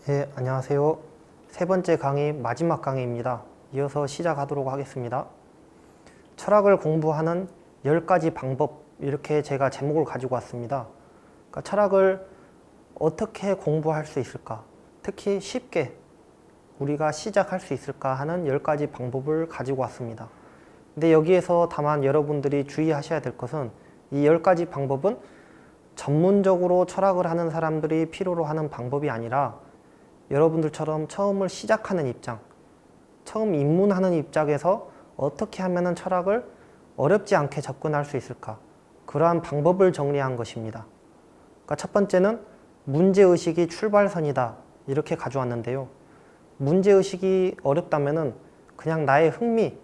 네, 안녕하세요. 세 번째 강의 마지막 강의입니다. 이어서 시작하도록 하겠습니다. 철학을 공부하는 10가지 방법, 이렇게 제가 제목을 가지고 왔습니다. 그러니까 철학을 어떻게 공부할 수 있을까? 특히 쉽게 우리가 시작할 수 있을까 하는 10가지 방법을 가지고 왔습니다. 근데 여기에서 다만 여러분들이 주의하셔야 될 것은 이 10가지 방법은 전문적으로 철학을 하는 사람들이 필요로 하는 방법이 아니라 여러분들처럼 처음을 시작하는 입장, 처음 입문하는 입장에서 어떻게 하면 철학을 어렵지 않게 접근할 수 있을까? 그러한 방법을 정리한 것입니다. 그러니까 첫 번째는 문제의식이 출발선이다. 이렇게 가져왔는데요. 문제의식이 어렵다면 그냥 나의 흥미,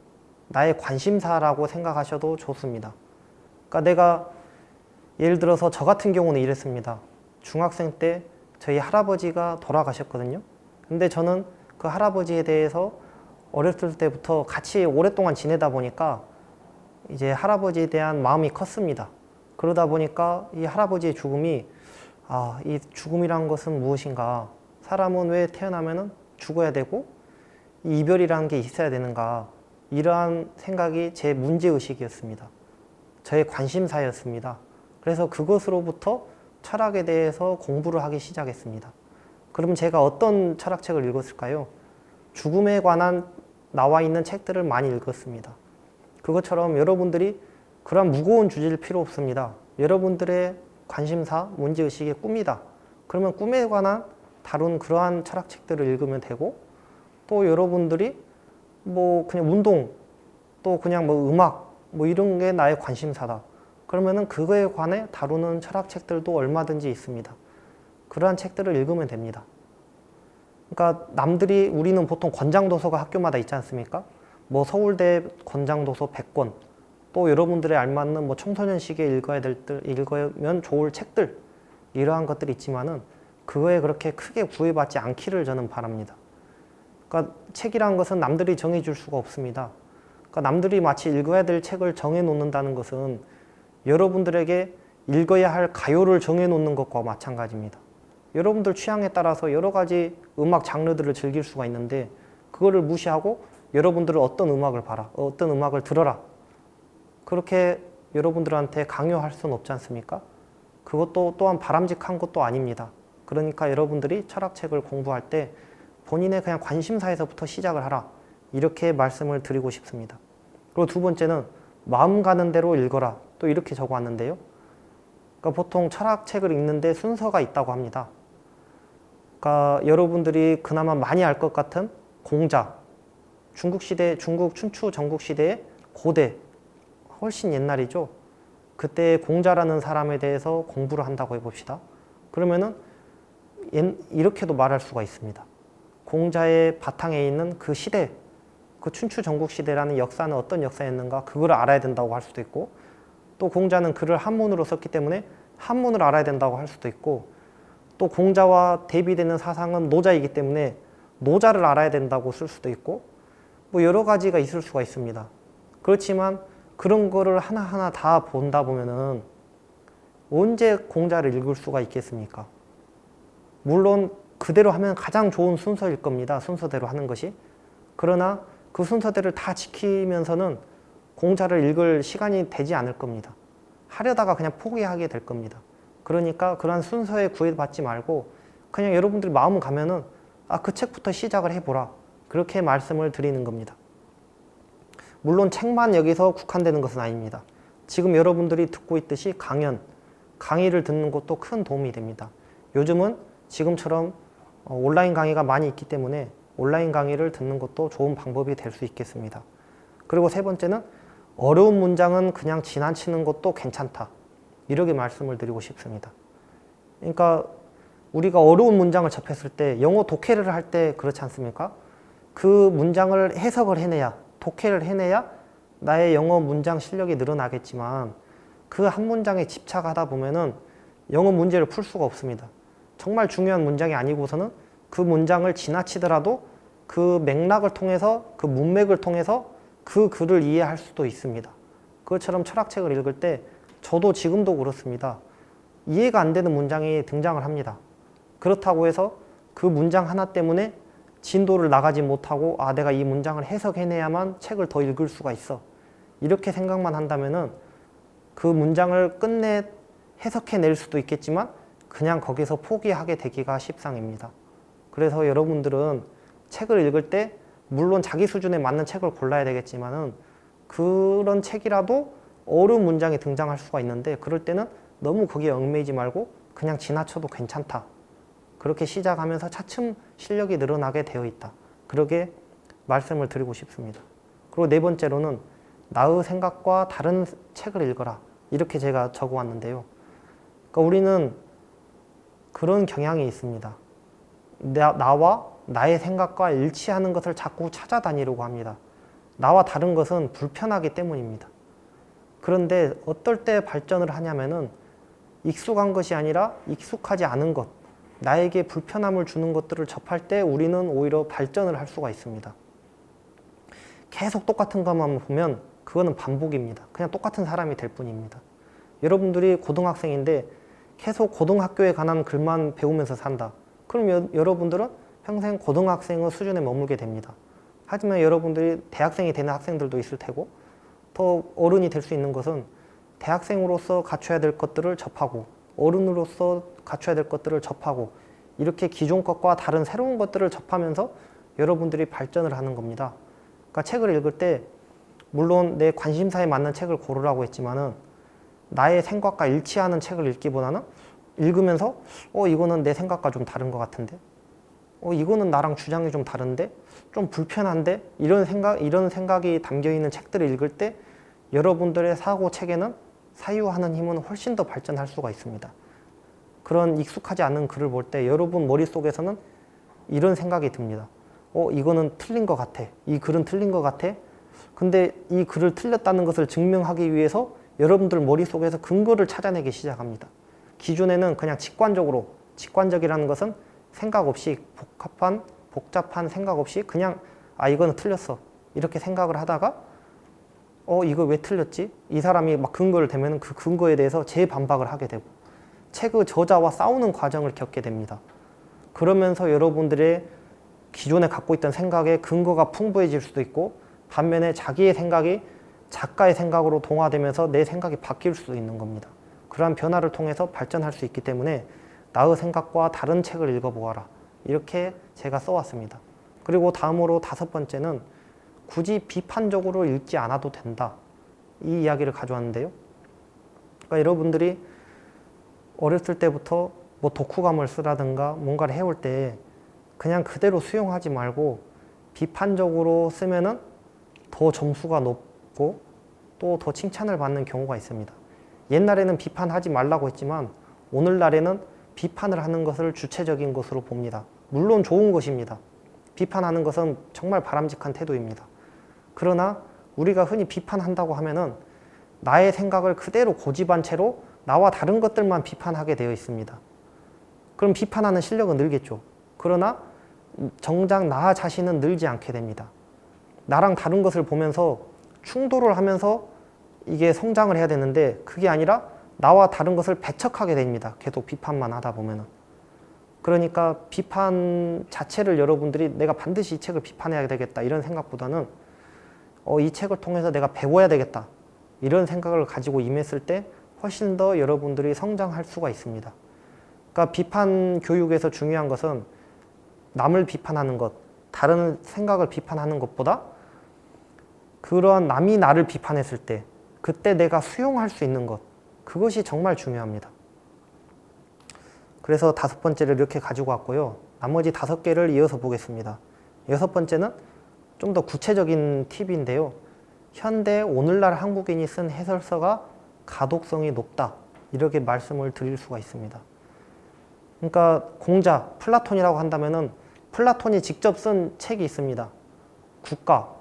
나의 관심사라고 생각하셔도 좋습니다. 그러니까 내가 예를 들어서 저 같은 경우는 이랬습니다. 중학생 때 저희 할아버지가 돌아가셨거든요. 근데 저는 그 할아버지에 대해서 어렸을 때부터 같이 오랫동안 지내다 보니까 이제 할아버지에 대한 마음이 컸습니다. 그러다 보니까 이 할아버지의 죽음이 이 죽음이란 것은 무엇인가? 사람은 왜 태어나면 죽어야 되고 이 이별이라는 게 있어야 되는가? 이러한 생각이 제 문제의식이었습니다. 저의 관심사였습니다. 그래서 그것으로부터 철학에 대해서 공부를 하기 시작했습니다. 그럼 제가 어떤 철학책을 읽었을까요? 죽음에 관한 나와 있는 책들을 많이 읽었습니다. 그것처럼 여러분들이 그런 무거운 주제일 필요 없습니다. 여러분들의 관심사, 문제의식의 꿈이다. 그러면 꿈에 관한 다룬 그러한 철학책들을 읽으면 되고, 또 여러분들이 그냥 운동, 또 그냥 음악, 이런 게 나의 관심사다. 그러면은 그거에 관해 다루는 철학책들도 얼마든지 있습니다. 그러한 책들을 읽으면 됩니다. 그러니까 우리는 보통 권장도서가 학교마다 있지 않습니까? 서울대 권장도서 100권, 또 여러분들의 알맞는 청소년 시기에 읽으면 좋을 책들, 이러한 것들이 있지만은 그거에 그렇게 크게 구애받지 않기를 저는 바랍니다. 그러니까 책이란 것은 남들이 정해줄 수가 없습니다. 그러니까 남들이 마치 읽어야 될 책을 정해놓는다는 것은 여러분들에게 읽어야 할 가요를 정해놓는 것과 마찬가지입니다. 여러분들 취향에 따라서 여러 가지 음악 장르들을 즐길 수가 있는데 그거를 무시하고 여러분들은 어떤 음악을 봐라, 어떤 음악을 들어라, 그렇게 여러분들한테 강요할 수는 없지 않습니까? 그것도 또한 바람직한 것도 아닙니다. 그러니까 여러분들이 철학책을 공부할 때 본인의 그냥 관심사에서부터 시작을 하라, 이렇게 말씀을 드리고 싶습니다. 그리고 두 번째는 마음 가는 대로 읽어라, 또 이렇게 적어왔는데요. 그러니까 보통 철학책을 읽는데 순서가 있다고 합니다. 그러니까 여러분들이 그나마 많이 알 것 같은 공자, 중국 춘추 전국 시대의 고대, 훨씬 옛날이죠. 그때 공자라는 사람에 대해서 공부를 한다고 해봅시다. 그러면은 이렇게도 말할 수가 있습니다. 공자의 바탕에 있는 그 시대, 그 춘추 전국 시대라는 역사는 어떤 역사였는가, 그걸 알아야 된다고 할 수도 있고, 또 공자는 글을 한문으로 썼기 때문에 한문을 알아야 된다고 할 수도 있고, 또 공자와 대비되는 사상은 노자이기 때문에 노자를 알아야 된다고 쓸 수도 있고, 여러 가지가 있을 수가 있습니다. 그렇지만 그런 거를 하나하나 다 본다 보면은 언제 공자를 읽을 수가 있겠습니까? 물론 그대로 하면 가장 좋은 순서일 겁니다. 순서대로 하는 것이. 그러나 그 순서대로 다 지키면서는 공자를 읽을 시간이 되지 않을 겁니다. 하려다가 그냥 포기하게 될 겁니다. 그러니까 그런 순서에 구애받지 말고 그냥 여러분들이 마음 가면은 그 책부터 시작을 해보라, 그렇게 말씀을 드리는 겁니다. 물론 책만 여기서 국한되는 것은 아닙니다. 지금 여러분들이 듣고 있듯이 강의를 듣는 것도 큰 도움이 됩니다. 요즘은 지금처럼 온라인 강의가 많이 있기 때문에 온라인 강의를 듣는 것도 좋은 방법이 될 수 있겠습니다. 그리고 세 번째는 어려운 문장은 그냥 지나치는 것도 괜찮다, 이렇게 말씀을 드리고 싶습니다. 그러니까 우리가 어려운 문장을 접했을 때 영어 독해를 할 때 그렇지 않습니까? 그 문장을 해석을 해내야, 독해를 해내야 나의 영어 문장 실력이 늘어나겠지만 그 한 문장에 집착하다 보면은 영어 문제를 풀 수가 없습니다. 정말 중요한 문장이 아니고서는 그 문장을 지나치더라도 그 맥락을 통해서, 그 문맥을 통해서 그 글을 이해할 수도 있습니다. 그것처럼 철학책을 읽을 때 저도 지금도 그렇습니다. 이해가 안 되는 문장이 등장을 합니다. 그렇다고 해서 그 문장 하나 때문에 진도를 나가지 못하고 아 내가 이 문장을 해석해내야만 책을 더 읽을 수가 있어. 이렇게 생각만 한다면은 그 문장을 끝내 해석해낼 수도 있겠지만 그냥 거기서 포기하게 되기가 십상입니다. 그래서 여러분들은 책을 읽을 때 물론 자기 수준에 맞는 책을 골라야 되겠지만은 그런 책이라도 어려운 문장이 등장할 수가 있는데 그럴 때는 너무 거기에 얽매이지 말고 그냥 지나쳐도 괜찮다. 그렇게 시작하면서 차츰 실력이 늘어나게 되어 있다. 그렇게 말씀을 드리고 싶습니다. 그리고 네 번째로는 나의 생각과 다른 책을 읽어라. 이렇게 제가 적어왔는데요. 그러니까 우리는 그런 경향이 있습니다. 나와 나의 생각과 일치하는 것을 자꾸 찾아다니려고 합니다. 나와 다른 것은 불편하기 때문입니다. 그런데 어떨 때 발전을 하냐면은 익숙한 것이 아니라 익숙하지 않은 것, 나에게 불편함을 주는 것들을 접할 때 우리는 오히려 발전을 할 수가 있습니다. 계속 똑같은 것만 보면 그거는 반복입니다. 그냥 똑같은 사람이 될 뿐입니다. 여러분들이 고등학생인데 계속 고등학교에 관한 글만 배우면서 산다. 그럼 여러분들은 평생 고등학생의 수준에 머물게 됩니다. 하지만 여러분들이 대학생이 되는 학생들도 있을 테고 더 어른이 될 수 있는 것은 대학생으로서 갖춰야 될 것들을 접하고 어른으로서 갖춰야 될 것들을 접하고 이렇게 기존 것과 다른 새로운 것들을 접하면서 여러분들이 발전을 하는 겁니다. 그러니까 책을 읽을 때 물론 내 관심사에 맞는 책을 고르라고 했지만은 나의 생각과 일치하는 책을 읽기보다는 읽으면서 이거는 내 생각과 좀 다른 것 같은데 이거는 나랑 주장이 좀 다른데 좀 불편한데 이런 생각이 담겨있는 책들을 읽을 때 여러분들의 사고 체계는 사유하는 힘은 훨씬 더 발전할 수가 있습니다. 그런 익숙하지 않은 글을 볼 때 여러분 머릿속에서는 이런 생각이 듭니다. 이거는 틀린 것 같아. 이 글은 틀린 것 같아. 근데 이 글을 틀렸다는 것을 증명하기 위해서 여러분들 머릿속에서 근거를 찾아내기 시작합니다. 기존에는 그냥 직관적이라는 것은 생각 없이 복잡한 생각 없이 그냥 이거는 틀렸어. 이렇게 생각을 하다가 이거 왜 틀렸지? 이 사람이 막 근거를 대면 그 근거에 대해서 재반박을 하게 되고 책의 저자와 싸우는 과정을 겪게 됩니다. 그러면서 여러분들의 기존에 갖고 있던 생각에 근거가 풍부해질 수도 있고 반면에 자기의 생각이 작가의 생각으로 동화되면서 내 생각이 바뀔 수도 있는 겁니다. 그러한 변화를 통해서 발전할 수 있기 때문에 나의 생각과 다른 책을 읽어보아라. 이렇게 제가 써왔습니다. 그리고 다음으로 다섯 번째는 굳이 비판적으로 읽지 않아도 된다. 이 이야기를 가져왔는데요. 그러니까 여러분들이 어렸을 때부터 뭐 독후감을 쓰라든가 뭔가를 해올 때 그냥 그대로 수용하지 말고 비판적으로 쓰면은 더 점수가 높고 또 더 칭찬을 받는 경우가 있습니다. 옛날에는 비판하지 말라고 했지만 오늘날에는 비판을 하는 것을 주체적인 것으로 봅니다. 물론 좋은 것입니다. 비판하는 것은 정말 바람직한 태도입니다. 그러나 우리가 흔히 비판한다고 하면은 나의 생각을 그대로 고집한 채로 나와 다른 것들만 비판하게 되어 있습니다. 그럼 비판하는 실력은 늘겠죠. 그러나 정작 나 자신은 늘지 않게 됩니다. 나랑 다른 것을 보면서 충돌을 하면서 이게 성장을 해야 되는데 그게 아니라 나와 다른 것을 배척하게 됩니다. 계속 비판만 하다 보면은. 그러니까 비판 자체를 여러분들이 내가 반드시 이 책을 비판해야 되겠다 이런 생각보다는 이 책을 통해서 내가 배워야 되겠다 이런 생각을 가지고 임했을 때 훨씬 더 여러분들이 성장할 수가 있습니다. 그러니까 비판 교육에서 중요한 것은 남을 비판하는 것, 다른 생각을 비판하는 것보다 그러한 남이 나를 비판했을 때 그때 내가 수용할 수 있는 것, 그것이 정말 중요합니다. 그래서 다섯 번째를 이렇게 가지고 왔고요. 나머지 다섯 개를 이어서 보겠습니다. 여섯 번째는 좀 더 구체적인 팁인데요. 현대 오늘날 한국인이 쓴 해설서가 가독성이 높다. 이렇게 말씀을 드릴 수가 있습니다. 그러니까 공자, 플라톤이라고 한다면은 플라톤이 직접 쓴 책이 있습니다. 국가.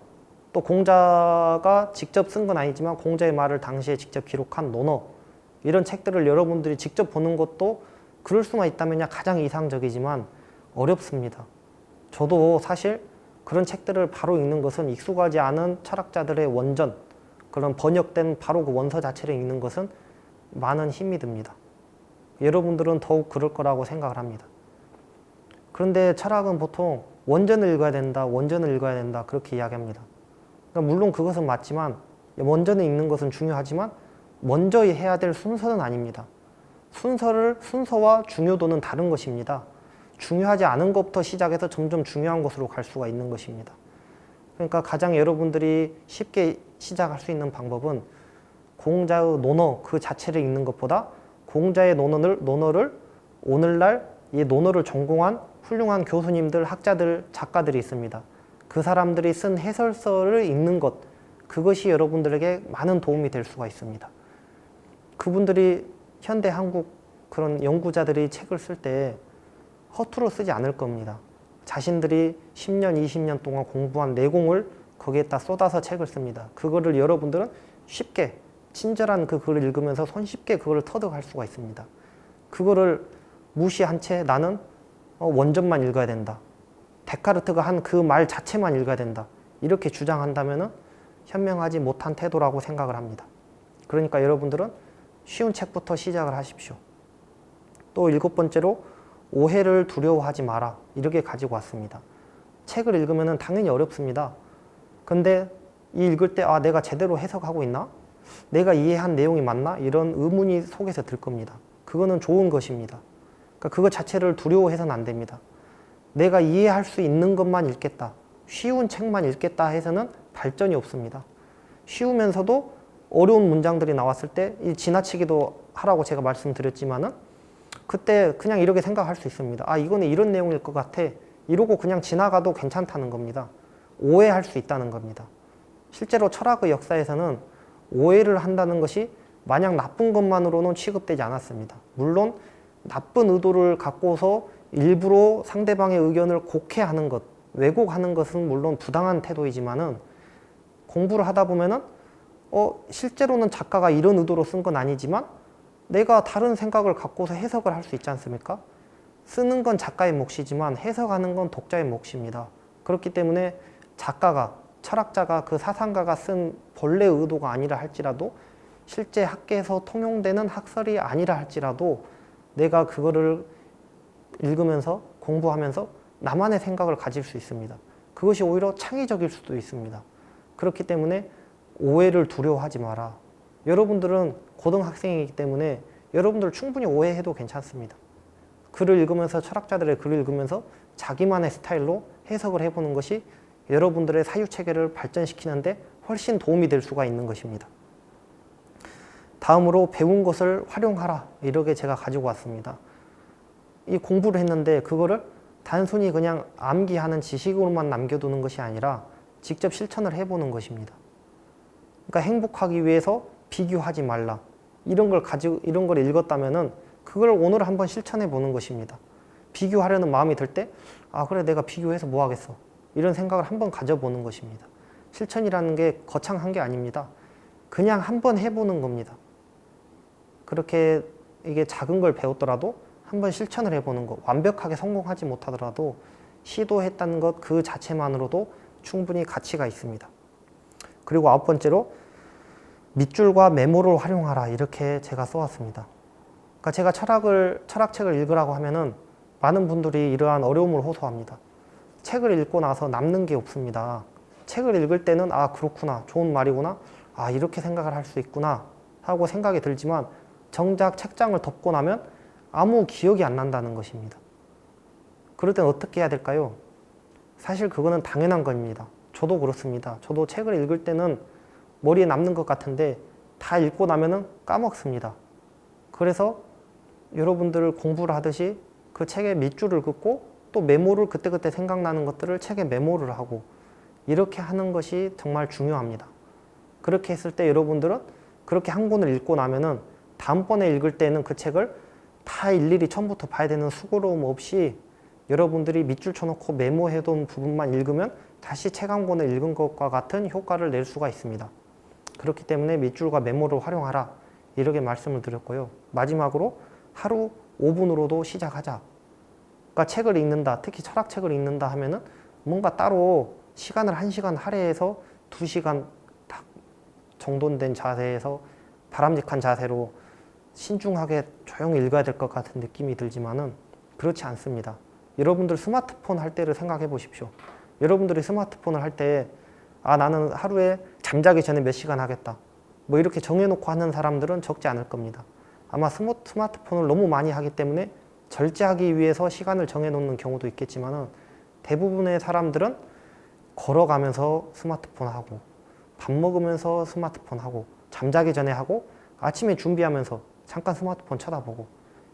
또 공자가 직접 쓴 건 아니지만 공자의 말을 당시에 직접 기록한 논어. 이런 책들을 여러분들이 직접 보는 것도 그럴 수만 있다면야 가장 이상적이지만 어렵습니다. 저도 사실 그런 책들을 바로 읽는 것은 익숙하지 않은 철학자들의 원전, 그런 번역된 바로 그 원서 자체를 읽는 것은 많은 힘이 듭니다. 여러분들은 더욱 그럴 거라고 생각을 합니다. 그런데 철학은 보통 원전을 읽어야 된다, 원전을 읽어야 된다 그렇게 이야기합니다. 그러니까 물론 그것은 맞지만 원전을 읽는 것은 중요하지만 먼저 해야 될 순서는 아닙니다. 순서와 중요도는 다른 것입니다. 중요하지 않은 것부터 시작해서 점점 중요한 것으로 갈 수가 있는 것입니다. 그러니까 가장 여러분들이 쉽게 시작할 수 있는 방법은 공자의 논어 그 자체를 읽는 것보다 공자의 논어를 오늘날 이 논어를 전공한 훌륭한 교수님들, 학자들, 작가들이 있습니다. 그 사람들이 쓴 해설서를 읽는 것, 그것이 여러분들에게 많은 도움이 될 수가 있습니다. 그분들이 현대 한국 그런 연구자들이 책을 쓸 때 허투루 쓰지 않을 겁니다. 자신들이 10년, 20년 동안 공부한 내공을 거기에다 쏟아서 책을 씁니다. 그거를 여러분들은 쉽게 친절한 그 글을 읽으면서 손쉽게 그거를 터득할 수가 있습니다. 그거를 무시한 채 나는 원전만 읽어야 된다. 데카르트가 한 그 말 자체만 읽어야 된다. 이렇게 주장한다면 현명하지 못한 태도라고 생각을 합니다. 그러니까 여러분들은 쉬운 책부터 시작을 하십시오. 또 7번째로 오해를 두려워하지 마라. 이렇게 가지고 왔습니다. 책을 읽으면 당연히 어렵습니다. 근데 이 읽을 때 내가 제대로 해석하고 있나? 내가 이해한 내용이 맞나? 이런 의문이 속에서 들 겁니다. 그거는 좋은 것입니다. 그러니까 그거 자체를 두려워해서는 안 됩니다. 내가 이해할 수 있는 것만 읽겠다. 쉬운 책만 읽겠다 해서는 발전이 없습니다. 쉬우면서도 어려운 문장들이 나왔을 때 지나치기도 하라고 제가 말씀드렸지만은 그때 그냥 이렇게 생각할 수 있습니다. 이거는 이런 내용일 것 같아. 이러고 그냥 지나가도 괜찮다는 겁니다. 오해할 수 있다는 겁니다. 실제로 철학의 역사에서는 오해를 한다는 것이 마냥 나쁜 것만으로는 취급되지 않았습니다. 물론 나쁜 의도를 갖고서 일부러 상대방의 의견을 곡해하는 것, 왜곡하는 것은 물론 부당한 태도이지만은 공부를 하다 보면은 실제로는 작가가 이런 의도로 쓴 건 아니지만 내가 다른 생각을 갖고서 해석을 할 수 있지 않습니까? 쓰는 건 작가의 몫이지만 해석하는 건 독자의 몫입니다. 그렇기 때문에 작가가, 철학자가, 그 사상가가 쓴 본래 의도가 아니라 할지라도 실제 학계에서 통용되는 학설이 아니라 할지라도 내가 그거를 읽으면서 공부하면서 나만의 생각을 가질 수 있습니다. 그것이 오히려 창의적일 수도 있습니다. 그렇기 때문에 오해를 두려워하지 마라. 여러분들은 고등학생이기 때문에 여러분들 충분히 오해해도 괜찮습니다. 글을 읽으면서 철학자들의 글을 읽으면서 자기만의 스타일로 해석을 해보는 것이 여러분들의 사유체계를 발전시키는데 훨씬 도움이 될 수가 있는 것입니다. 다음으로 배운 것을 활용하라. 이렇게 제가 가지고 왔습니다. 이 공부를 했는데 그거를 단순히 그냥 암기하는 지식으로만 남겨두는 것이 아니라 직접 실천을 해보는 것입니다. 그러니까 행복하기 위해서 비교하지 말라. 이런 걸 읽었다면은 그걸 오늘 한번 실천해 보는 것입니다. 비교하려는 마음이 들 때, 그래, 내가 비교해서 뭐 하겠어. 이런 생각을 한번 가져보는 것입니다. 실천이라는 게 거창한 게 아닙니다. 그냥 한번 해보는 겁니다. 그렇게 이게 작은 걸 배웠더라도 한번 실천을 해보는 것, 완벽하게 성공하지 못하더라도 시도했다는 것 그 자체만으로도 충분히 가치가 있습니다. 그리고 9번째로 밑줄과 메모를 활용하라. 이렇게 제가 써왔습니다. 그러니까 제가 철학책을 읽으라고 하면은 많은 분들이 이러한 어려움을 호소합니다. 책을 읽고 나서 남는 게 없습니다. 책을 읽을 때는 그렇구나, 좋은 말이구나, 이렇게 생각을 할 수 있구나 하고 생각이 들지만 정작 책장을 덮고 나면 아무 기억이 안 난다는 것입니다. 그럴 땐 어떻게 해야 될까요? 사실 그거는 당연한 겁니다. 저도 그렇습니다. 저도 책을 읽을 때는 머리에 남는 것 같은데 다 읽고 나면은 까먹습니다. 그래서 여러분들 공부를 하듯이 그 책의 밑줄을 긋고 또 메모를 그때그때 생각나는 것들을 책에 메모를 하고 이렇게 하는 것이 정말 중요합니다. 그렇게 했을 때 여러분들은 그렇게 한 권을 읽고 나면은 다음번에 읽을 때는 그 책을 다 일일이 처음부터 봐야 되는 수고로움 없이 여러분들이 밑줄 쳐놓고 메모해둔 부분만 읽으면 다시 책 한 권을 읽은 것과 같은 효과를 낼 수가 있습니다. 그렇기 때문에 밑줄과 메모를 활용하라. 이렇게 말씀을 드렸고요. 마지막으로 하루 5분으로도 시작하자. 그러니까 책을 읽는다, 특히 철학책을 읽는다 하면은 뭔가 따로 시간을 1시간 할애해서 2시간 딱 정돈된 자세에서 바람직한 자세로 신중하게 조용히 읽어야 될 것 같은 느낌이 들지만은 그렇지 않습니다. 여러분들 스마트폰 할 때를 생각해 보십시오. 여러분들이 스마트폰을 할 때 아, 나는 하루에 잠자기 전에 몇 시간 하겠다. 뭐 이렇게 정해놓고 하는 사람들은 적지 않을 겁니다. 아마 스마트폰을 너무 많이 하기 때문에 절제하기 위해서 시간을 정해놓는 경우도 있겠지만은 대부분의 사람들은 걸어가면서 스마트폰 하고 밥 먹으면서 스마트폰 하고 잠자기 전에 하고 아침에 준비하면서 잠깐 스마트폰 쳐다보고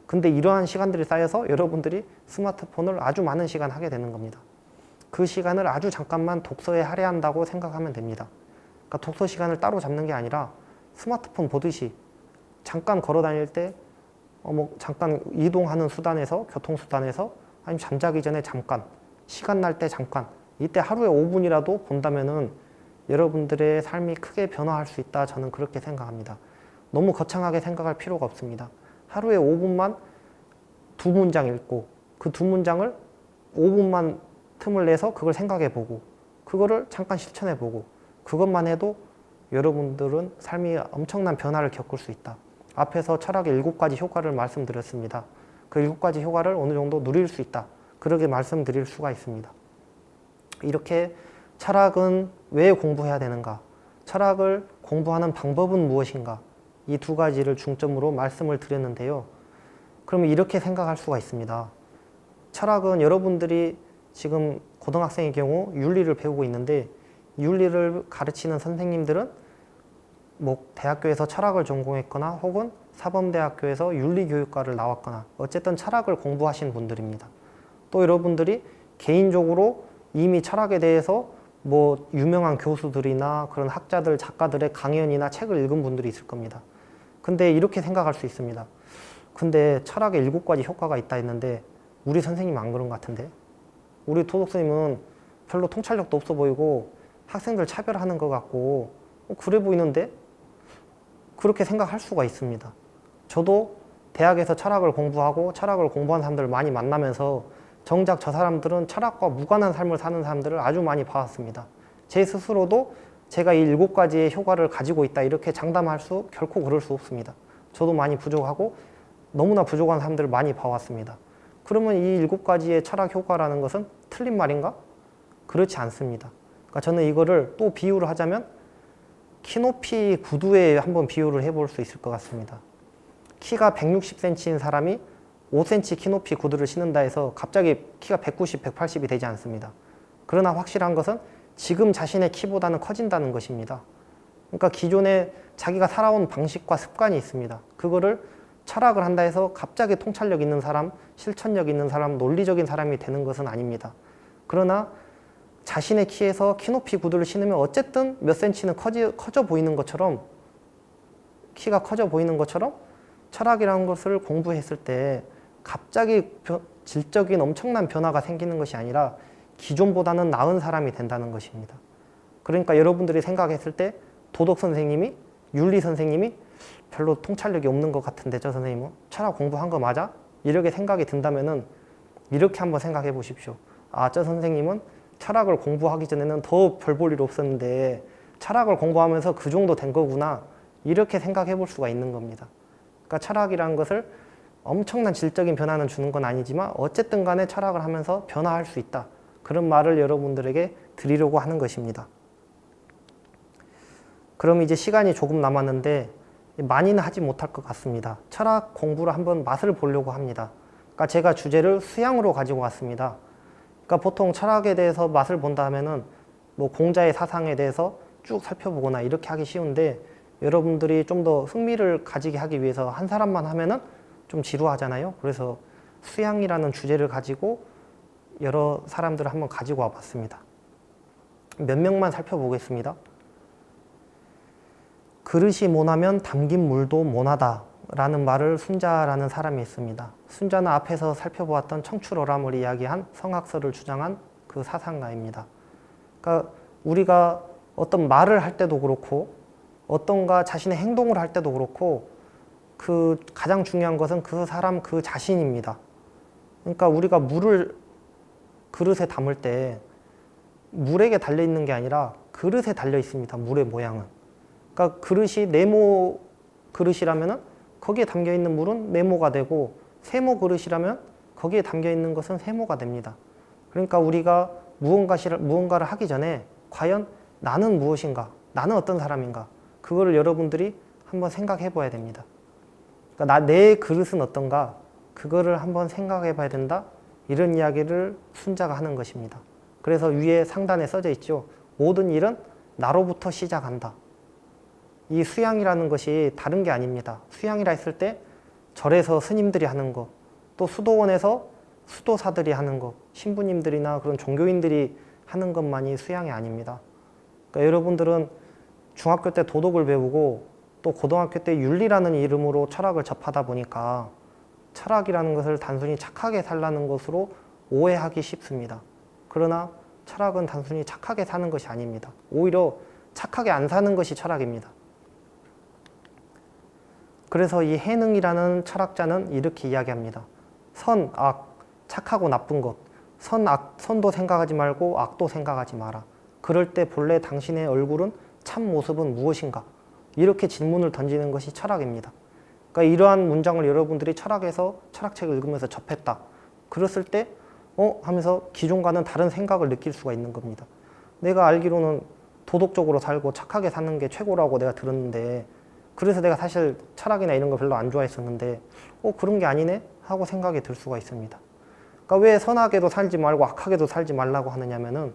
근데 이러한 시간들이 쌓여서 여러분들이 스마트폰을 아주 많은 시간 하게 되는 겁니다. 그 시간을 아주 잠깐만 독서에 할애한다고 생각하면 됩니다. 그러니까 독서 시간을 따로 잡는 게 아니라 스마트폰 보듯이 잠깐 걸어 다닐 때 잠깐 이동하는 수단에서 교통수단에서 아니면 잠자기 전에 잠깐 시간 날 때 잠깐 이때 하루에 5분이라도 본다면은 여러분들의 삶이 크게 변화할 수 있다 저는 그렇게 생각합니다. 너무 거창하게 생각할 필요가 없습니다. 하루에 5분만 두 문장 읽고 그 두 문장을 5분만 틈을 내서 그걸 생각해 보고 그거를 잠깐 실천해 보고 그것만 해도 여러분들은 삶이 엄청난 변화를 겪을 수 있다. 앞에서 철학의 7가지 효과를 말씀드렸습니다. 그 7가지 효과를 어느 정도 누릴 수 있다. 그렇게 말씀드릴 수가 있습니다. 이렇게 철학은 왜 공부해야 되는가? 철학을 공부하는 방법은 무엇인가? 이 두 가지를 중점으로 말씀을 드렸는데요. 그러면 이렇게 생각할 수가 있습니다. 철학은 여러분들이 지금 고등학생의 경우 윤리를 배우고 있는데 윤리를 가르치는 선생님들은 뭐 대학교에서 철학을 전공했거나 혹은 사범대학교에서 윤리교육과를 나왔거나 어쨌든 철학을 공부하신 분들입니다. 또 여러분들이 개인적으로 이미 철학에 대해서 뭐 유명한 교수들이나 그런 학자들, 작가들의 강연이나 책을 읽은 분들이 있을 겁니다. 근데 이렇게 생각할 수 있습니다. 근데 철학에 7가지 효과가 있다 했는데 우리 선생님 안 그런 것 같은데? 우리 도덕선생님은 별로 통찰력도 없어 보이고 학생들 차별하는 것 같고 그래 보이는데? 그렇게 생각할 수가 있습니다. 저도 대학에서 철학을 공부하고 철학을 공부한 사람들을 많이 만나면서 정작 저 사람들은 철학과 무관한 삶을 사는 사람들을 아주 많이 봐왔습니다. 제 스스로도 제가 이 7가지의 효과를 가지고 있다 이렇게 장담할 수 결코 그럴 수 없습니다. 저도 많이 부족하고 너무나 부족한 사람들을 많이 봐왔습니다. 그러면 이 7가지의 철학 효과라는 것은 틀린 말인가? 그렇지 않습니다. 그러니까 저는 이거를 또 비유를 하자면 키높이 구두에 한번 비유를 해볼 수 있을 것 같습니다. 키가 160cm인 사람이 5cm 키높이 구두를 신는다 해서 갑자기 키가 190, 180이 되지 않습니다. 그러나 확실한 것은 지금 자신의 키보다는 커진다는 것입니다. 그러니까 기존에 자기가 살아온 방식과 습관이 있습니다. 그거를 철학을 한다 해서 갑자기 통찰력 있는 사람, 실천력 있는 사람, 논리적인 사람이 되는 것은 아닙니다. 그러나 자신의 키에서 키높이 구두를 신으면 어쨌든 몇 센치는 커져 보이는 것처럼 키가 커져 보이는 것처럼 철학이라는 것을 공부했을 때 갑자기 질적인 엄청난 변화가 생기는 것이 아니라 기존보다는 나은 사람이 된다는 것입니다. 그러니까 여러분들이 생각했을 때 도덕 선생님이, 윤리 선생님이 별로 통찰력이 없는 것 같은데 저 선생님은 철학 공부한 거 맞아? 이렇게 생각이 든다면은 이렇게 한번 생각해 보십시오. 아, 저 선생님은 철학을 공부하기 전에는 더 별 볼 일 없었는데 철학을 공부하면서 그 정도 된 거구나 이렇게 생각해 볼 수가 있는 겁니다. 그러니까 철학이라는 것을 엄청난 질적인 변화는 주는 건 아니지만 어쨌든 간에 철학을 하면서 변화할 수 있다. 그런 말을 여러분들에게 드리려고 하는 것입니다. 그럼 이제 시간이 조금 남았는데 많이는 하지 못할 것 같습니다. 철학 공부를 한번 맛을 보려고 합니다. 그러니까 제가 주제를 수양으로 가지고 왔습니다. 그러니까 보통 철학에 대해서 맛을 본다 하면은 뭐 공자의 사상에 대해서 쭉 살펴보거나 이렇게 하기 쉬운데 여러분들이 좀 더 흥미를 가지게 하기 위해서 한 사람만 하면은 좀 지루하잖아요. 그래서 수양이라는 주제를 가지고 여러 사람들을 한번 가지고 와봤습니다. 몇 명만 살펴보겠습니다. 그릇이 모나면 담긴 물도 모나다 라는 말을 순자라는 사람이 있습니다. 순자는 앞에서 살펴보았던 청출어람을 이야기한 성학설을 주장한 그 사상가입니다. 그러니까 우리가 어떤 말을 할 때도 그렇고 어떤가 자신의 행동을 할 때도 그렇고 그 가장 중요한 것은 그 사람 그 자신입니다. 그러니까 우리가 물을 그릇에 담을 때 물에게 달려 있는 게 아니라 그릇에 달려 있습니다. 물의 모양은. 그러니까 그릇이 네모 그릇이라면은 거기에 담겨 있는 물은 네모가 되고 세모 그릇이라면 거기에 담겨 있는 것은 세모가 됩니다. 그러니까 우리가 무언가를 하기 전에 과연 나는 무엇인가? 나는 어떤 사람인가? 그거를 여러분들이 한번 생각해 봐야 됩니다. 그러니까 내 그릇은 어떤가? 그거를 한번 생각해 봐야 된다. 이런 이야기를 순자가 하는 것입니다. 그래서 위에 상단에 써져 있죠. 모든 일은 나로부터 시작한다. 이 수양이라는 것이 다른 게 아닙니다. 수양이라 했을 때 절에서 스님들이 하는 것, 또 수도원에서 수도사들이 하는 것, 신부님들이나 그런 종교인들이 하는 것만이 수양이 아닙니다. 그러니까 여러분들은 중학교 때 도덕을 배우고 또 고등학교 때 윤리라는 이름으로 철학을 접하다 보니까 철학이라는 것을 단순히 착하게 살라는 것으로 오해하기 쉽습니다. 그러나 철학은 단순히 착하게 사는 것이 아닙니다. 오히려 착하게 안 사는 것이 철학입니다. 그래서 이 해능이라는 철학자는 이렇게 이야기합니다. 선, 악, 착하고 나쁜 것, 선도 생각하지 말고 악도 생각하지 마라. 그럴 때 본래 당신의 얼굴은 참 모습은 무엇인가? 이렇게 질문을 던지는 것이 철학입니다. 그러니까 이러한 문장을 여러분들이 철학에서 철학책을 읽으면서 접했다. 그랬을 때 하면서 기존과는 다른 생각을 느낄 수가 있는 겁니다. 내가 알기로는 도덕적으로 살고 착하게 사는 게 최고라고 내가 들었는데 그래서 내가 사실 철학이나 이런 거 별로 안 좋아했었는데 그런 게 아니네? 하고 생각이 들 수가 있습니다. 그러니까 왜 선하게도 살지 말고 악하게도 살지 말라고 하느냐면은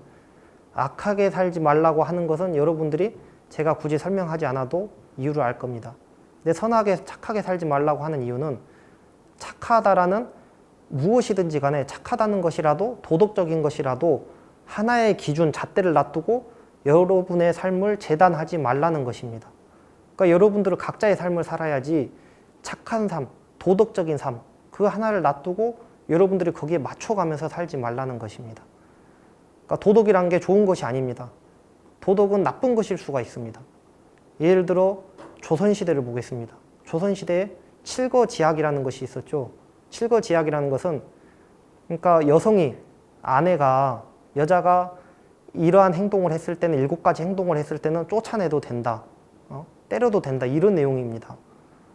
악하게 살지 말라고 하는 것은 여러분들이 제가 굳이 설명하지 않아도 이유를 알 겁니다. 근데 선하게 착하게 살지 말라고 하는 이유는 착하다라는 무엇이든지 간에 착하다는 것이라도 도덕적인 것이라도 하나의 기준, 잣대를 놔두고 여러분의 삶을 재단하지 말라는 것입니다. 그러니까 여러분들은 각자의 삶을 살아야지 착한 삶, 도덕적인 삶, 그 하나를 놔두고 여러분들이 거기에 맞춰가면서 살지 말라는 것입니다. 그러니까 도덕이란 게 좋은 것이 아닙니다. 도덕은 나쁜 것일 수가 있습니다. 예를 들어 조선시대를 보겠습니다. 조선시대에 칠거지약이라는 것이 있었죠. 칠거지약이라는 것은 그러니까 여자가 이러한 행동을 했을 때는 7가지 행동을 했을 때는 쫓아내도 된다. 때려도 된다. 이런 내용입니다.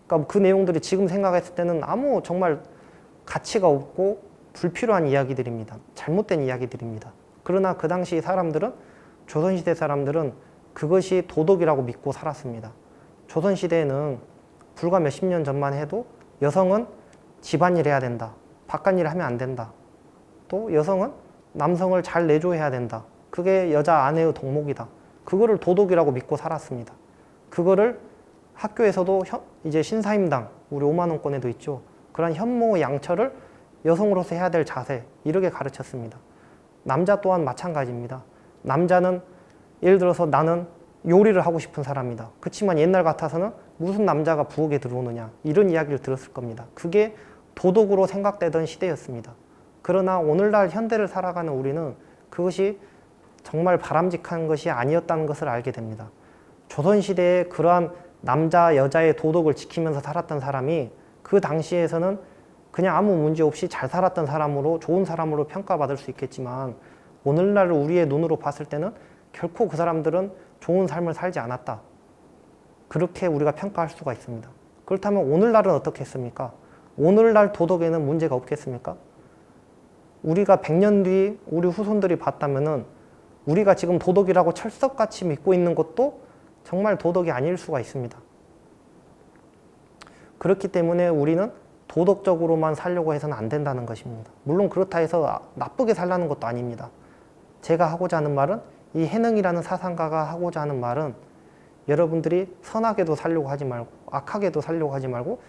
그러니까 그 내용들이 지금 생각했을 때는 아무 정말 가치가 없고 불필요한 이야기들입니다. 잘못된 이야기들입니다. 그러나 그 당시 사람들은 조선시대 사람들은 그것이 도덕이라고 믿고 살았습니다. 조선시대에는 불과 몇십 년 전만 해도 여성은 집안일 해야 된다. 바깥일 하면 안 된다. 또 여성은 남성을 잘 내조해야 된다. 그게 여자 아내의 덕목이다. 그거를 도덕이라고 믿고 살았습니다. 그거를 학교에서도 이제 신사임당, 우리 5만원권에도 있죠. 그런 현모 양처를 여성으로서 해야 될 자세, 이렇게 가르쳤습니다. 남자 또한 마찬가지입니다. 남자는 예를 들어서 나는 요리를 하고 싶은 사람이다. 그렇지만 옛날 같아서는 무슨 남자가 부엌에 들어오느냐 이런 이야기를 들었을 겁니다. 그게 도덕으로 생각되던 시대였습니다. 그러나 오늘날 현대를 살아가는 우리는 그것이 정말 바람직한 것이 아니었다는 것을 알게 됩니다. 조선시대에 그러한 남자, 여자의 도덕을 지키면서 살았던 사람이 그 당시에서는 그냥 아무 문제 없이 잘 살았던 사람으로, 좋은 사람으로 평가받을 수 있겠지만 오늘날 우리의 눈으로 봤을 때는 결코 그 사람들은 좋은 삶을 살지 않았다. 그렇게 우리가 평가할 수가 있습니다. 그렇다면 오늘날은 어떻겠습니까? 오늘날 도덕에는 문제가 없겠습니까? 우리가 100년 뒤 우리 후손들이 봤다면은 우리가 지금 도덕이라고 철석같이 믿고 있는 것도 정말 도덕이 아닐 수가 있습니다. 그렇기 때문에 우리는 도덕적으로만 살려고 해서는 안 된다는 것입니다. 물론 그렇다 해서 나쁘게 살라는 것도 아닙니다. 제가 하고자 하는 말은, 이 해능이라는 사상가가 하고자 하는 말은 여러분들이 선하게도 살려고 하지 말고 악하게도 살려고 하지 말고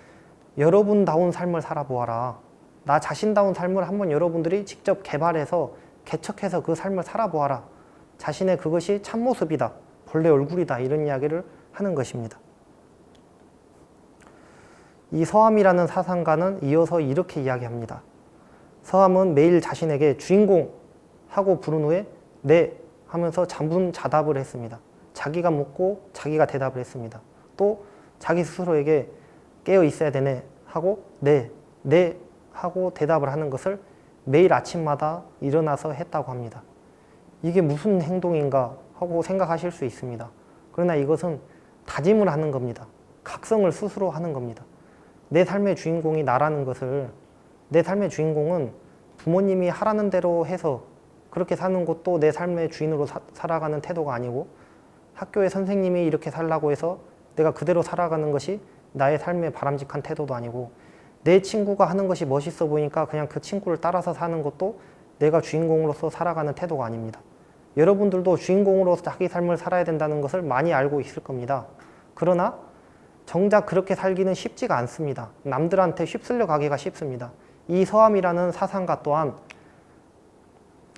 여러분다운 삶을 살아보아라. 나 자신다운 삶을 한번 여러분들이 직접 개발해서 개척해서 그 삶을 살아보아라. 자신의 그것이 참모습이다. 본래 얼굴이다. 이런 이야기를 하는 것입니다. 이 서함이라는 사상가는 이어서 이렇게 이야기합니다. 서함은 매일 자신에게 주인공 하고 부른 후에 네 하면서 자문자답을 했습니다. 자기가 묻고 자기가 대답을 했습니다. 또 자기 스스로에게 깨어 있어야 되네 하고 네 하고 대답을 하는 것을 매일 아침마다 일어나서 했다고 합니다. 이게 무슨 행동인가 하고 생각하실 수 있습니다. 그러나 이것은 다짐을 하는 겁니다. 각성을 스스로 하는 겁니다. 내 삶의 주인공이 나라는 것을 내 삶의 주인공은 부모님이 하라는 대로 해서 그렇게 사는 것도 내 삶의 주인으로 살아가는 태도가 아니고, 학교의 선생님이 이렇게 살라고 해서 내가 그대로 살아가는 것이 나의 삶의 바람직한 태도도 아니고, 내 친구가 하는 것이 멋있어 보이니까 그냥 그 친구를 따라서 사는 것도 내가 주인공으로서 살아가는 태도가 아닙니다. 여러분들도 주인공으로서 자기 삶을 살아야 된다는 것을 많이 알고 있을 겁니다. 그러나 정작 그렇게 살기는 쉽지가 않습니다. 남들한테 휩쓸려 가기가 쉽습니다. 이 서함이라는 사상가 또한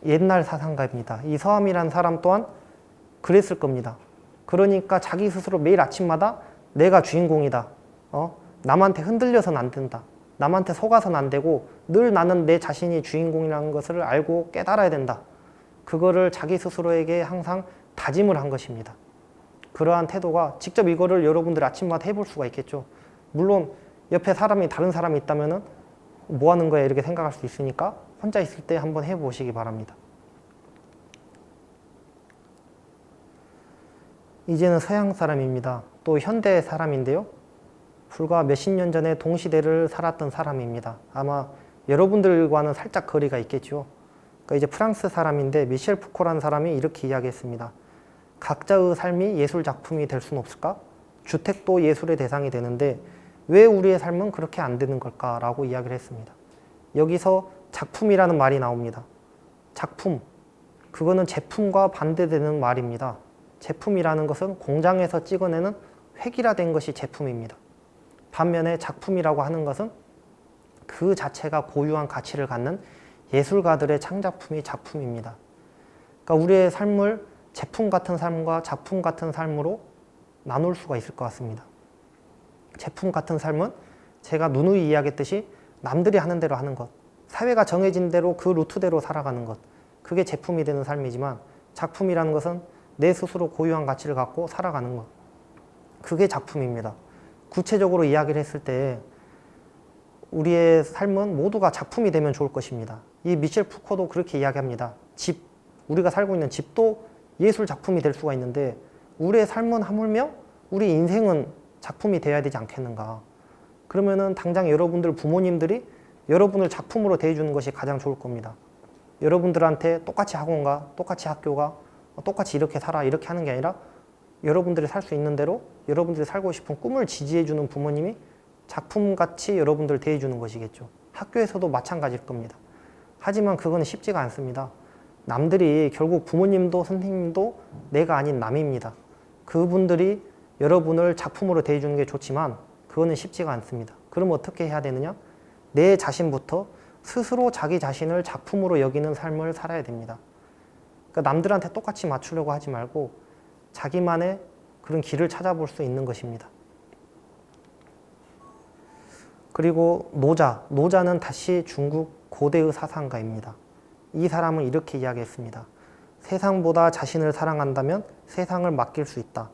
옛날 사상가입니다. 이 서함이라는 사람 또한 그랬을 겁니다. 그러니까 자기 스스로 매일 아침마다 내가 주인공이다. 남한테 흔들려서는 안 된다. 남한테 속아서는 안 되고 늘 나는 내 자신이 주인공이라는 것을 알고 깨달아야 된다. 그거를 자기 스스로에게 항상 다짐을 한 것입니다. 그러한 태도가 직접 이거를 여러분들 아침마다 해볼 수가 있겠죠. 물론 옆에 다른 사람이 있다면은 뭐 하는 거야 이렇게 생각할 수 있으니까 혼자 있을 때 한번 해보시기 바랍니다. 이제는 서양 사람입니다. 또 현대 사람인데요. 불과 몇십 년 전에 동시대를 살았던 사람입니다. 아마 여러분들과는 살짝 거리가 있겠죠. 그러니까 이제 프랑스 사람인데 미셸 푸코라는 사람이 이렇게 이야기했습니다. 각자의 삶이 예술 작품이 될 수는 없을까? 주택도 예술의 대상이 되는데 왜 우리의 삶은 그렇게 안 되는 걸까라고 이야기를 했습니다. 여기서 작품이라는 말이 나옵니다. 작품, 그거는 제품과 반대되는 말입니다. 제품이라는 것은 공장에서 찍어내는 획일화된 것이 제품입니다. 반면에 작품이라고 하는 것은 그 자체가 고유한 가치를 갖는 예술가들의 창작품이 작품입니다. 그러니까 우리의 삶을 제품 같은 삶과 작품 같은 삶으로 나눌 수가 있을 것 같습니다. 제품 같은 삶은 제가 누누이 이야기했듯이 남들이 하는 대로 하는 것, 사회가 정해진 대로 그 루트대로 살아가는 것, 그게 제품이 되는 삶이지만 작품이라는 것은 내 스스로 고유한 가치를 갖고 살아가는 것, 그게 작품입니다. 구체적으로 이야기를 했을 때 우리의 삶은 모두가 작품이 되면 좋을 것입니다. 이 미셸 푸코도 그렇게 이야기합니다. 집, 우리가 살고 있는 집도 예술 작품이 될 수가 있는데 우리의 삶은 하물며 우리 인생은 작품이 되어야 되지 않겠는가. 그러면은 당장 여러분들 부모님들이 여러분을 작품으로 대해주는 것이 가장 좋을 겁니다. 여러분들한테 똑같이 학원가, 똑같이 학교가, 똑같이 이렇게 살아 이렇게 하는 게 아니라 여러분들이 살 수 있는 대로 여러분들이 살고 싶은 꿈을 지지해주는 부모님이 작품같이 여러분들을 대해주는 것이겠죠. 학교에서도 마찬가지일 겁니다. 하지만 그건 쉽지가 않습니다. 남들이 결국 부모님도 선생님도 내가 아닌 남입니다. 그분들이 여러분을 작품으로 대해주는 게 좋지만 그거는 쉽지가 않습니다. 그럼 어떻게 해야 되느냐? 내 자신부터 스스로 자기 자신을 작품으로 여기는 삶을 살아야 됩니다. 그러니까 남들한테 똑같이 맞추려고 하지 말고 자기만의 그런 길을 찾아볼 수 있는 것입니다. 그리고 노자는 다시 중국 고대의 사상가입니다. 이 사람은 이렇게 이야기했습니다. 세상보다 자신을 사랑한다면 세상을 맡길 수 있다.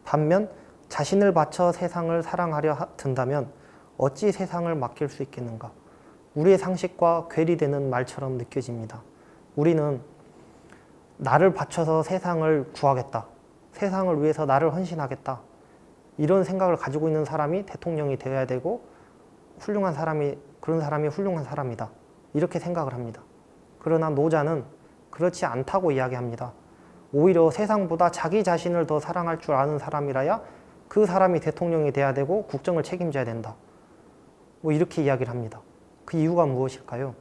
반면 자신을 바쳐 세상을 사랑하려 든다면 어찌 세상을 맡길 수 있겠는가. 우리의 상식과 괴리되는 말처럼 느껴집니다. 우리는 나를 바쳐서 세상을 구하겠다. 세상을 위해서 나를 헌신하겠다. 이런 생각을 가지고 있는 사람이 대통령이 되어야 되고 그런 사람이 훌륭한 사람이다. 이렇게 생각을 합니다. 그러나 노자는 그렇지 않다고 이야기합니다. 오히려 세상보다 자기 자신을 더 사랑할 줄 아는 사람이라야 그 사람이 대통령이 돼야 되고 국정을 책임져야 된다. 이렇게 이야기를 합니다. 그 이유가 무엇일까요?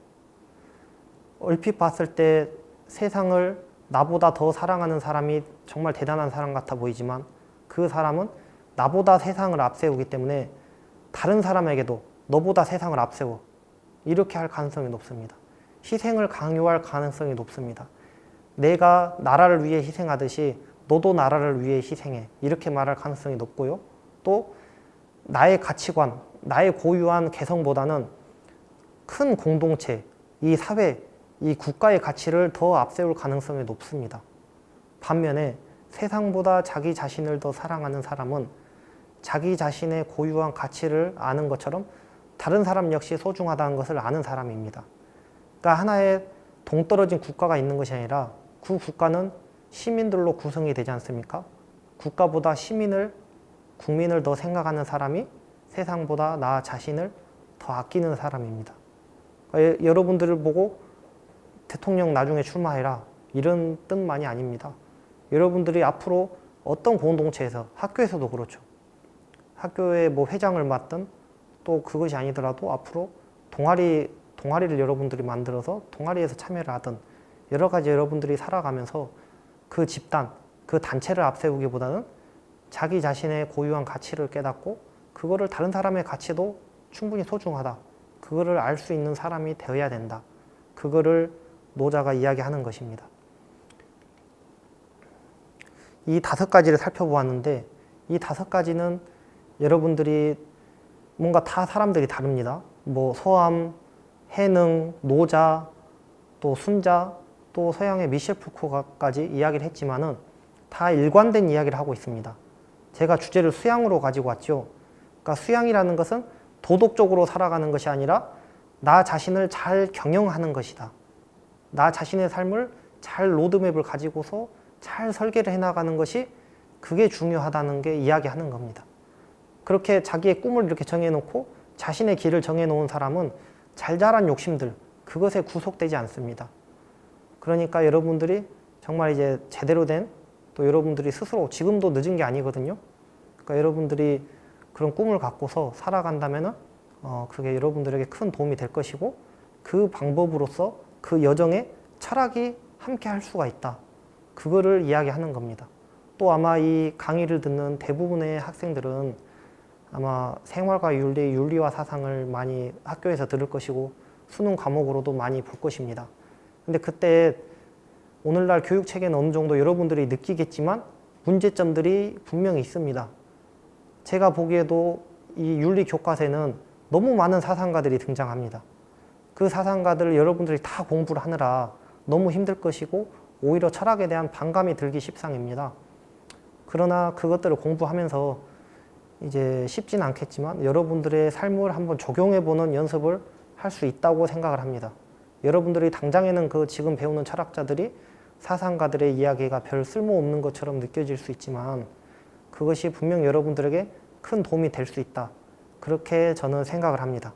얼핏 봤을 때 세상을 나보다 더 사랑하는 사람이 정말 대단한 사람 같아 보이지만 그 사람은 나보다 세상을 앞세우기 때문에 다른 사람에게도 너보다 세상을 앞세워 이렇게 할 가능성이 높습니다. 희생을 강요할 가능성이 높습니다. 내가 나라를 위해 희생하듯이 너도 나라를 위해 희생해 이렇게 말할 가능성이 높고요. 또 나의 가치관, 나의 고유한 개성보다는 큰 공동체, 이 사회, 이 국가의 가치를 더 앞세울 가능성이 높습니다. 반면에 세상보다 자기 자신을 더 사랑하는 사람은 자기 자신의 고유한 가치를 아는 것처럼 다른 사람 역시 소중하다는 것을 아는 사람입니다. 그러니까 하나의 동떨어진 국가가 있는 것이 아니라 그 국가는 시민들로 구성이 되지 않습니까? 국가보다 국민을 더 생각하는 사람이 세상보다 나 자신을 더 아끼는 사람입니다. 그러니까 여러분들을 보고 대통령 나중에 출마해라 이런 뜻만이 아닙니다. 여러분들이 앞으로 어떤 공동체에서 학교에서도 그렇죠. 학교에 뭐 회장을 맡든 또 그것이 아니더라도 앞으로 동아리를 여러분들이 만들어서 동아리에서 참여를 하든 여러 가지 여러분들이 살아가면서 그 집단, 그 단체를 앞세우기보다는 자기 자신의 고유한 가치를 깨닫고 그거를 다른 사람의 가치도 충분히 소중하다. 그거를 알 수 있는 사람이 되어야 된다. 그거를 노자가 이야기하는 것입니다. 이 5가지를 살펴보았는데 이 5가지는 여러분들이 뭔가 다 사람들이 다릅니다. 뭐 소암, 해능, 노자, 또 순자, 또 서양의 미셸 푸코까지 이야기를 했지만은 다 일관된 이야기를 하고 있습니다. 제가 주제를 수양으로 가지고 왔죠. 그러니까 수양이라는 것은 도덕적으로 살아가는 것이 아니라 나 자신을 잘 경영하는 것이다. 나 자신의 삶을 잘 로드맵을 가지고서 잘 설계를 해나가는 것이 그게 중요하다는 게 이야기하는 겁니다. 그렇게 자기의 꿈을 이렇게 정해놓고 자신의 길을 정해놓은 사람은 잘 자란 욕심들, 그것에 구속되지 않습니다. 그러니까 여러분들이 정말 이제 제대로 된 또 여러분들이 스스로 지금도 늦은 게 아니거든요. 그러니까 여러분들이 그런 꿈을 갖고서 살아간다면은 그게 여러분들에게 큰 도움이 될 것이고 그 방법으로서 그 여정에 철학이 함께 할 수가 있다. 그거를 이야기하는 겁니다. 또 아마 이 강의를 듣는 대부분의 학생들은 아마 생활과 윤리, 윤리와 사상을 많이 학교에서 들을 것이고 수능 과목으로도 많이 볼 것입니다. 근데 그때 오늘날 교육체계는 어느 정도 여러분들이 느끼겠지만 문제점들이 분명히 있습니다. 제가 보기에도 이 윤리 교과서에는 너무 많은 사상가들이 등장합니다. 그 사상가들을 여러분들이 다 공부를 하느라 너무 힘들 것이고 오히려 철학에 대한 반감이 들기 십상입니다. 그러나 그것들을 공부하면서 이제 쉽진 않겠지만 여러분들의 삶을 한번 적용해보는 연습을 할 수 있다고 생각을 합니다. 여러분들이 당장에는 그 지금 배우는 철학자들이 사상가들의 이야기가 별 쓸모없는 것처럼 느껴질 수 있지만 그것이 분명 여러분들에게 큰 도움이 될 수 있다. 그렇게 저는 생각을 합니다.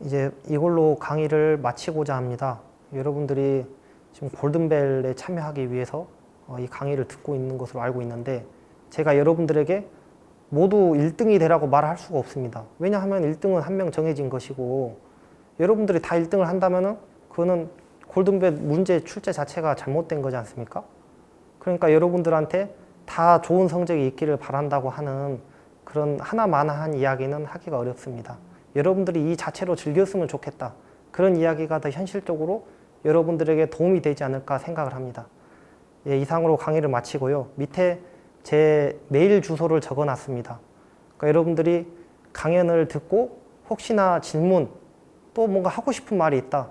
이제 이걸로 강의를 마치고자 합니다. 여러분들이 지금 골든벨에 참여하기 위해서 이 강의를 듣고 있는 것으로 알고 있는데 제가 여러분들에게 모두 1등이 되라고 말할 수가 없습니다. 왜냐하면 1등은 한 명 정해진 것이고 여러분들이 다 1등을 한다면은 그거는 골든벨 문제 출제 자체가 잘못된 거지 않습니까? 그러니까 여러분들한테 다 좋은 성적이 있기를 바란다고 하는 그런 하나마나한 이야기는 하기가 어렵습니다. 여러분들이 이 자체로 즐겼으면 좋겠다. 그런 이야기가 더 현실적으로 여러분들에게 도움이 되지 않을까 생각을 합니다. 예, 이상으로 강의를 마치고요. 밑에 제 메일 주소를 적어놨습니다. 그러니까 여러분들이 강연을 듣고 혹시나 질문, 또 뭔가 하고 싶은 말이 있다,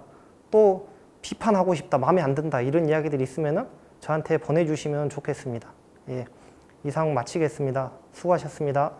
또 비판하고 싶다, 마음에 안 든다 이런 이야기들이 있으면 저한테 보내주시면 좋겠습니다. 예, 이상 마치겠습니다. 수고하셨습니다.